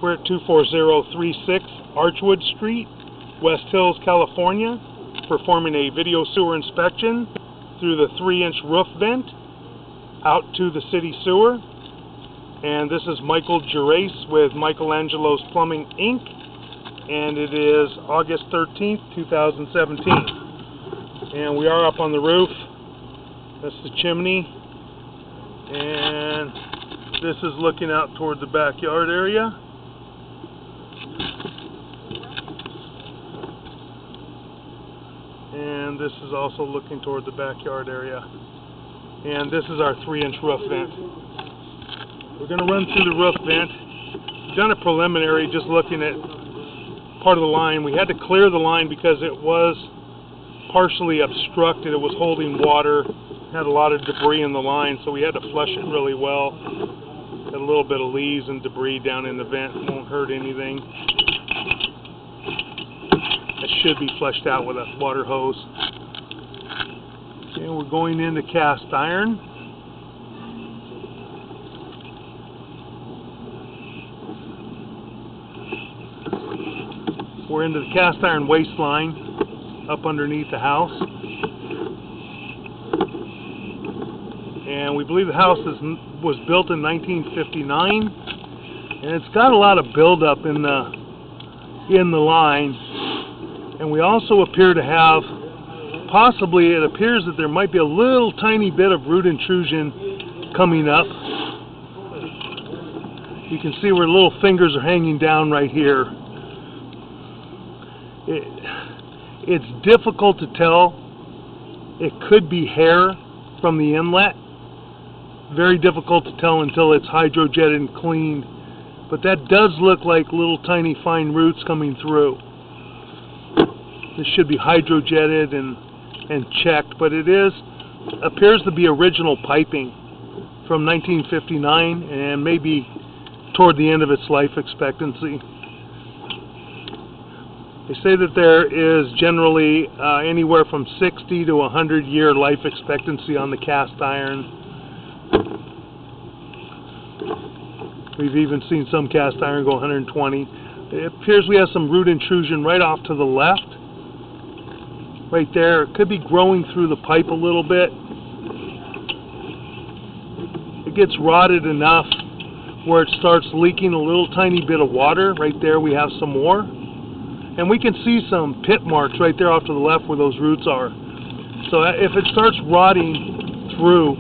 We're at 24036 Archwood Street, West Hills, California, performing a video sewer inspection through the 3-inch roof vent out to the city sewer. And this is Michael Gerace with Michelangelo's Plumbing, Inc. And it is August 13th, 2017. And we are up on the roof. That's the chimney. And this is looking out toward the backyard area. And this is also looking toward the backyard area. And this is our 3-inch roof vent. We're going to run through the roof vent. We've done a preliminary just looking at part of the line. We had to clear the line because it was partially obstructed. It was holding water, had a lot of debris in the line, so we had to flush it really well. Had a little bit of leaves and debris down in the vent. Won't hurt anything. It should be flushed out with a water hose. Okay, we're going into cast iron. We're into the cast iron waste line up underneath the house. And we believe the house was built in 1959, and it's got a lot of buildup in the line. And we also appear to have, possibly it appears that there might be a little tiny bit of root intrusion coming up. You can see where little fingers are hanging down right here. It's difficult to tell. It could be hair from the inlet. Very difficult to tell until it's hydrojetted and cleaned. But that does look like little tiny fine roots coming through. This should be hydrojetted and checked, but it appears to be original piping from 1959 and maybe toward the end of its life expectancy. They say that there is generally anywhere from 60 to 100-year life expectancy on the cast iron. We've even seen some cast iron go 120. It appears we have some root intrusion right off to the left. Right there. It could be growing through the pipe a little bit. It gets rotted enough where it starts leaking a little tiny bit of water. Right there we have some more. And we can see some pit marks right there off to the left where those roots are. So if it starts rotting through,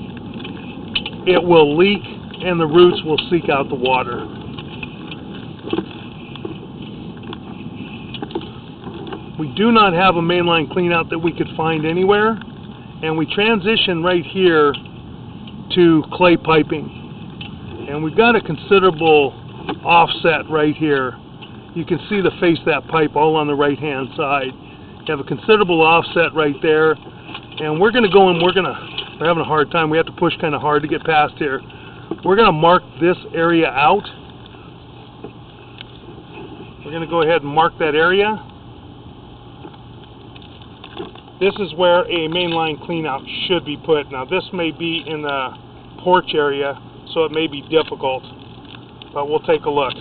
it will leak and the roots will seek out the water. We do not have a mainline cleanout that we could find anywhere, and we transition right here to clay piping. And we've got a considerable offset right here. You can see the face of that pipe all on the right-hand side. You have a considerable offset right there, and we're going to go and we're having a hard time. We have to push kind of hard to get past here. We're going to mark this area out. We're going to go ahead and mark that area. This is where a mainline cleanout should be put. Now this may be in the porch area, so it may be difficult, but we'll take a look.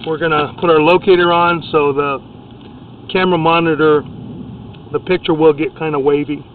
We're going to put our locator on so the camera monitor, the picture will get kind of wavy.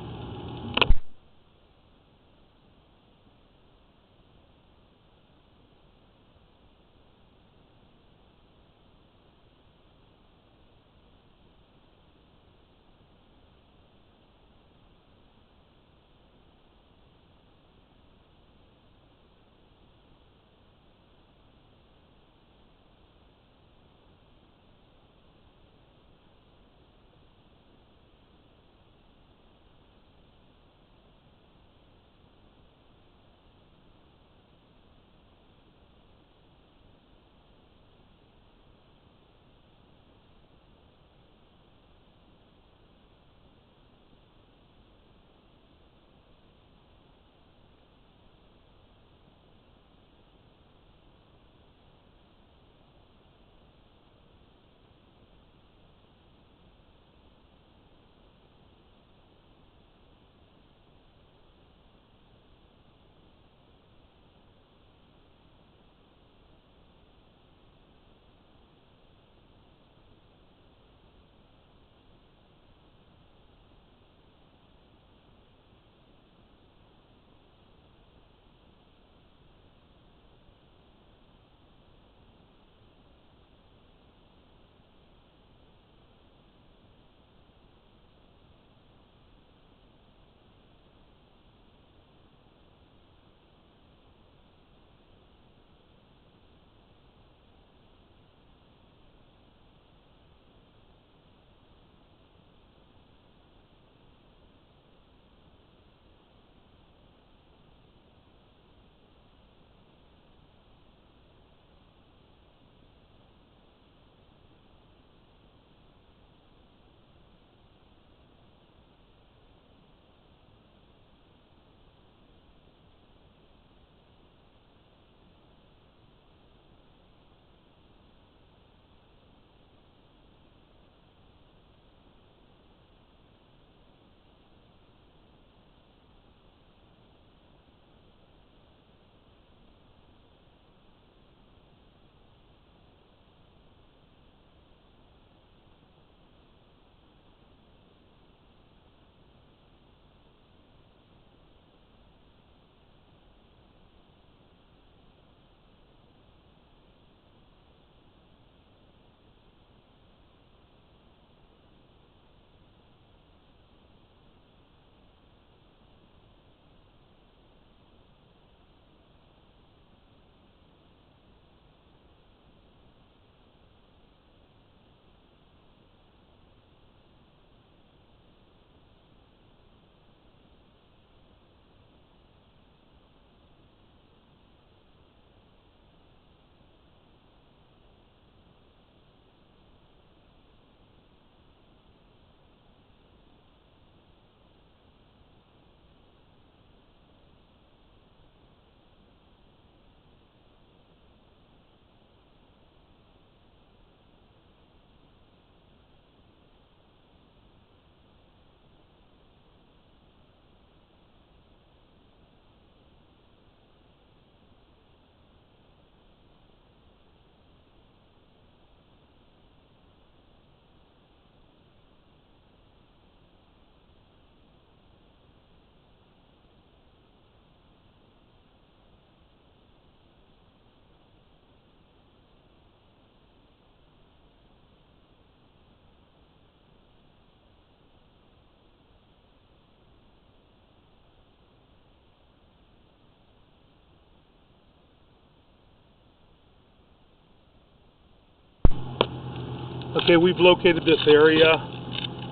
Okay, we've located this area.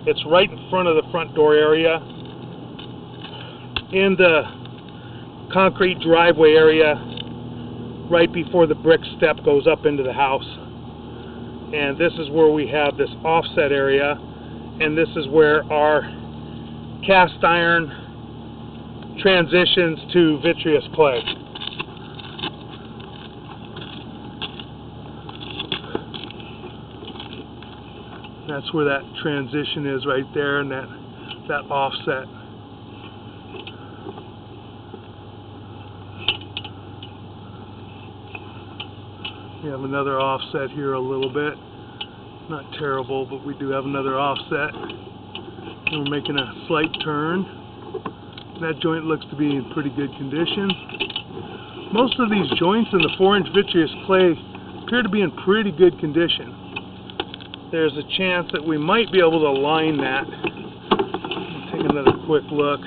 It's right in front of the front door area. In the concrete driveway area, right before the brick step goes up into the house. And this is where we have this offset area, and this is where our cast iron transitions to vitreous clay. That's where that transition is right there, and that offset. We have another offset here a little bit. Not terrible, but we do have another offset. And we're making a slight turn. That joint looks to be in pretty good condition. Most of these joints in the 4-inch vitreous clay appear to be in pretty good condition. There's a chance that we might be able to line that. Let's take another quick look.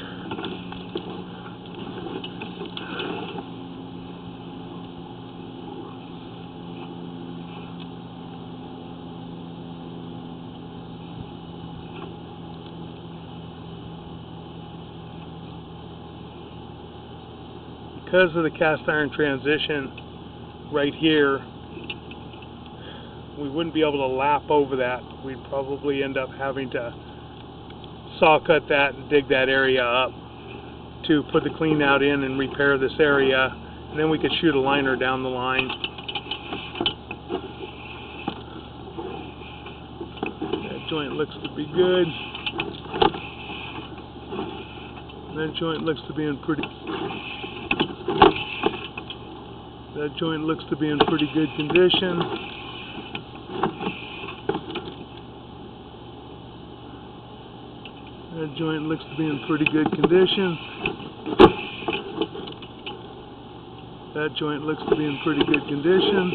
Because of the cast iron transition right here, we wouldn't be able to lap over that. We'd probably end up having to saw cut that and dig that area up to put the clean out in and repair this area, and then we could shoot a liner down the line. That joint looks to be good. That joint looks to be in pretty good condition. That joint looks to be in pretty good condition. That joint looks to be in pretty good condition.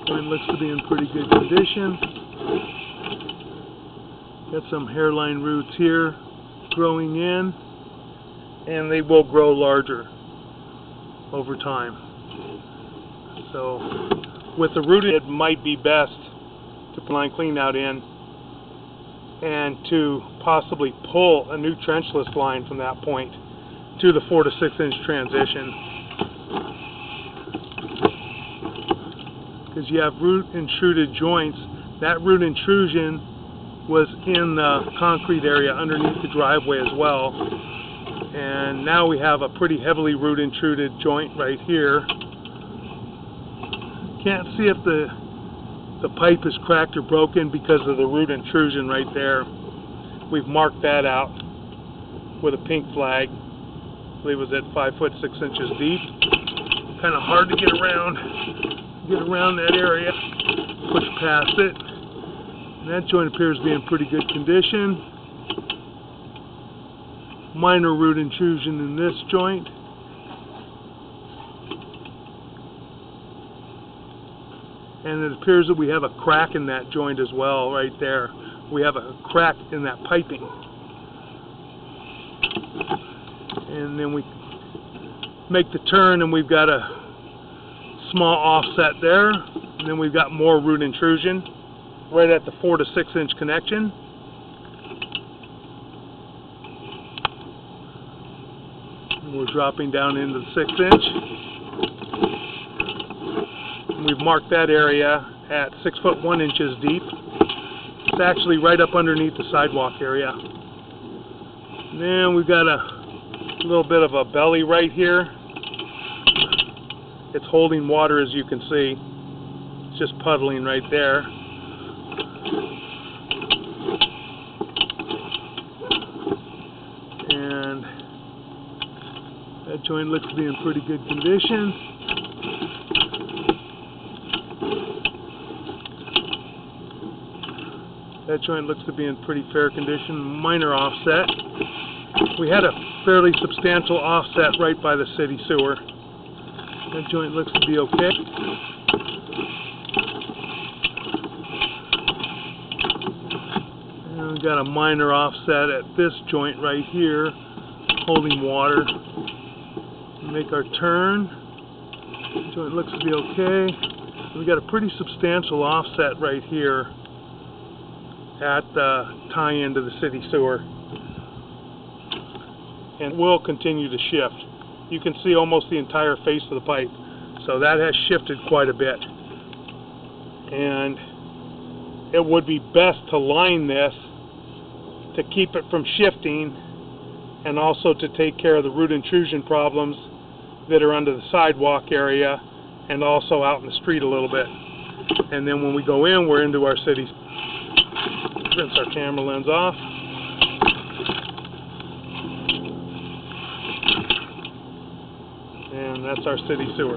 Joint looks to be in pretty good condition. Got some hairline roots here growing in, and they will grow larger over time. So with the rooting, it might be best to put line clean out in and to possibly pull a new trenchless line from that point to the 4 to 6 inch transition, because you have root intruded joints. That root intrusion was in the concrete area underneath the driveway as well, and now we have a pretty heavily root intruded joint right here. Can't see if the pipe is cracked or broken because of the root intrusion right there. We've marked that out with a pink flag. I believe it was at 5 foot 6 inches deep. Kind of hard to get around that area. Push past it. And that joint appears to be in pretty good condition. Minor root intrusion in this joint. And it appears that we have a crack in that joint as well, right there. We have a crack in that piping. And then we make the turn, and we've got a small offset there. And then we've got more root intrusion right at the 4 to 6 inch connection. And we're dropping down into the 6 inch. We've marked that area at 6 foot 1 inches deep. It's actually right up underneath the sidewalk area. And then we've got a little bit of a belly right here. It's holding water, as you can see. It's just puddling right there. And that joint looks to be in pretty good condition. That joint looks to be in pretty fair condition. Minor offset. We had a fairly substantial offset right by the city sewer. That joint looks to be okay. And we've got a minor offset at this joint right here, holding water. Make our turn. Joint looks to be okay. We got a pretty substantial offset right here at the tie-in to the city sewer, and will continue to shift. You can see almost the entire face of the pipe, so that has shifted quite a bit. And it would be best to line this to keep it from shifting, and also to take care of the root intrusion problems that are under the sidewalk area and also out in the street a little bit. And then when we go in, we're into our city. Rinse our camera lens off. And that's our city sewer.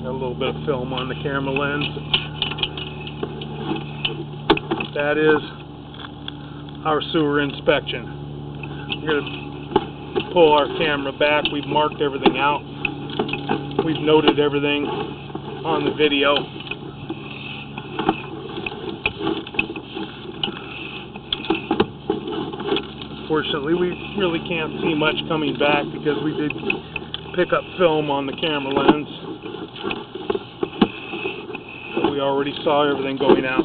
Got a little bit of film on the camera lens. That is our sewer inspection. We're going to pull our camera back. We've marked everything out. We've noted everything on the video. Unfortunately, we really can't see much coming back because we did pick up film on the camera lens. But we already saw everything going out.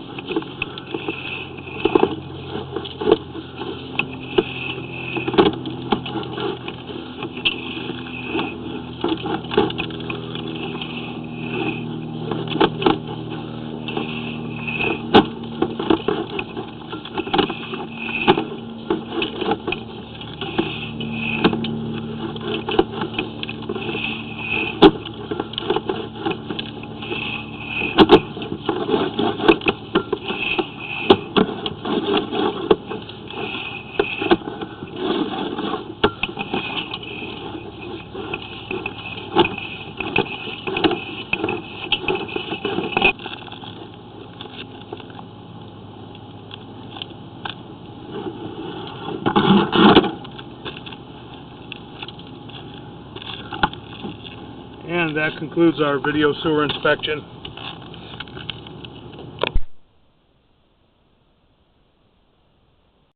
And that concludes our video sewer inspection.